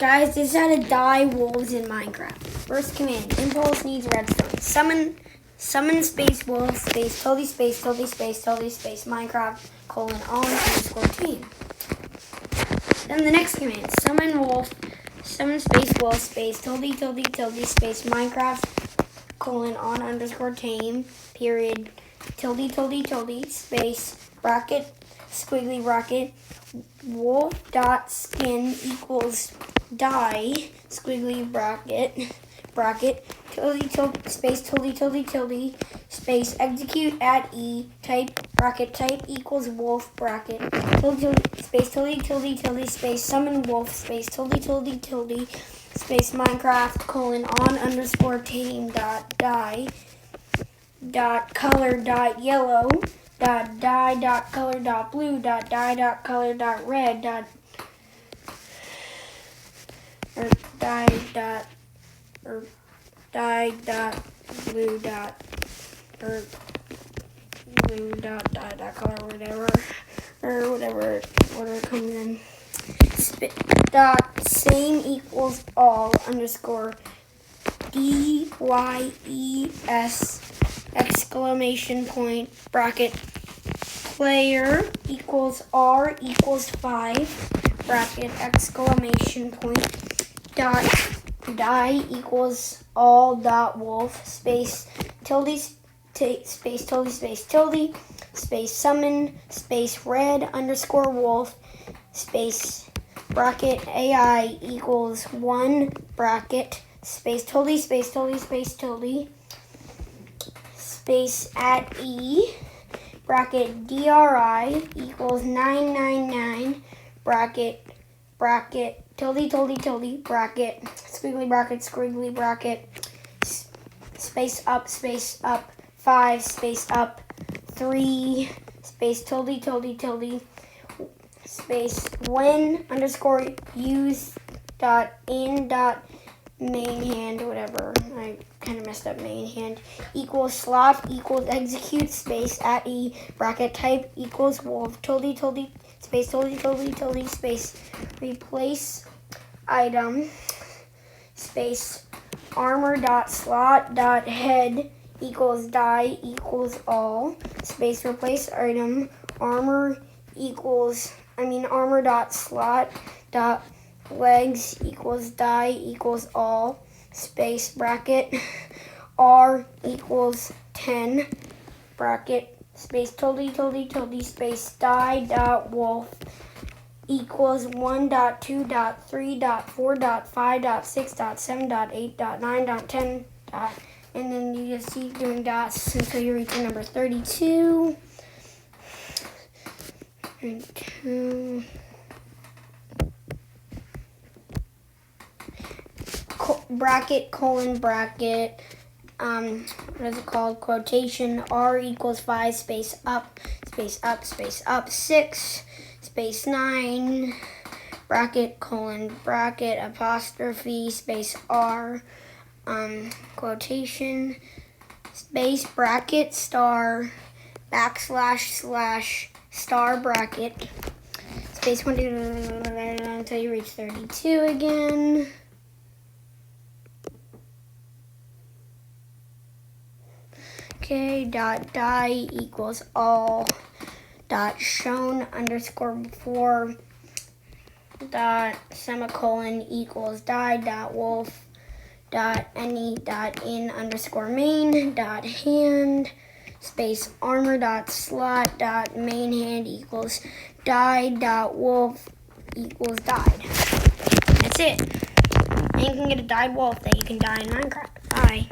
Guys, this is how to die wolves in Minecraft. First command, Impulse needs redstone. Summon space wolf space tilde space tilde space tilde space Minecraft :on_team. Then the next command, summon space wolf space tilde tilde tilde space Minecraft :on_tame period tilde tilde tilde space bracket squiggly bracket wolf dot skin equals die squiggly bracket tilde tilde space tilde tilde tilde space execute at E type bracket type equals wolf bracket tilde tilde space tilde tilde tilde space summon wolf space tilde tilde tilde space Minecraft :on_tame dot die dot color dot yellow dot die dot color dot blue dot die dot color dot red dot die dot blue dot blue dot die dot color whatever order it comes in. Dot same equals all underscore DYES exclamation point bracket player equals R equals 5 bracket exclamation point dot die equals all dot wolf space tilde space tilde space tilde space summon space red underscore wolf space bracket AI equals 1 bracket space tilde space tilde space tilde space at E bracket DRI equals 999 bracket tilde tilde tilde bracket squiggly bracket space up 5 space up 3 space tilde tilde tilde space when underscore use dot in dot main hand whatever I kind of messed up main hand equals slot equals execute space at E bracket type equals wolf tilde tilde space tilde tilde tilde space replace item space armor dot slot dot head equals die equals all space replace item armor dot slot dot legs equals die equals all space bracket R equals 10 bracket space tilde tilde tilde space die dot wolf equals 1.2.3.4.5.6.7.8.9.10 and then you just keep doing dots until you reach the number 32. Bracket colon bracket what is it called quotation R equals 5 space up 6 space 9 bracket colon bracket apostrophe space R quotation space bracket star / star bracket space 1 until you reach 32 again. Okay, dot die equals all dot shown underscore before dot semicolon equals die dot wolf dot any dot in underscore main dot hand space armor dot slot dot main hand equals die dot wolf equals died. That's it. And you can get a died wolf that you can die in Minecraft. Bye.